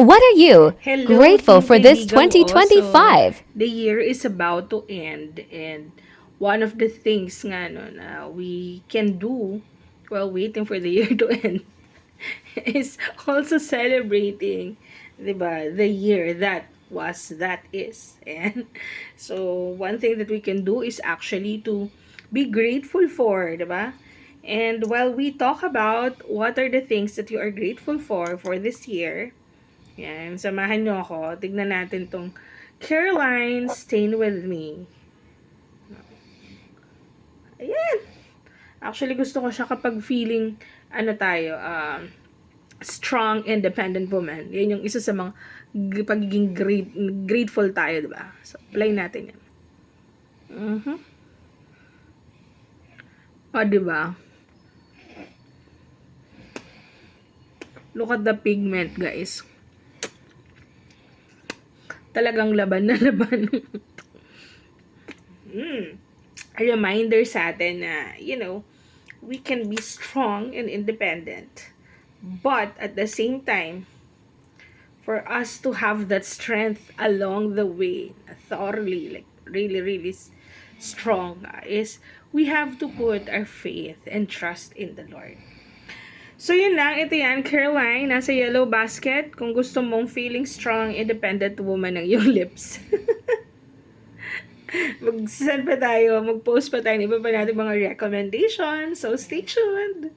What are you Hello, grateful Team for this Kaibigan mo. So, 2025? the year is about to end and one of the things nga no, na we can do while waiting for the year to end is also celebrating, 'di ba, the year that was, that is. And so, one thing that we can do is actually to be grateful for, 'di ba? And while we talk about what are the things that you are grateful for this year, yan, samahan nyo ako. Tignan natin tong Caroline Staying With Me. Ayan. Actually, gusto ko siya kapag feeling, ano tayo, strong, independent woman. Yan yung isa sa mga pagiging grateful tayo, diba? So, play natin yan. Mm-hmm. O, diba? Look at the pigment, guys. Talagang laban na laban. A reminder sa atin na, we can be strong and independent. But at the same time, for us to have that strength along the way, thoroughly, like really, really strong, is we have to put our faith and trust in the Lord. So yun lang, ito yan, Caroline, nasa yellow basket. Kung gusto mong feeling strong, independent woman ng iyong lips. Mag-send pa tayo, mag-post pa tayo ng iba pa natin mga recommendations. So stay tuned!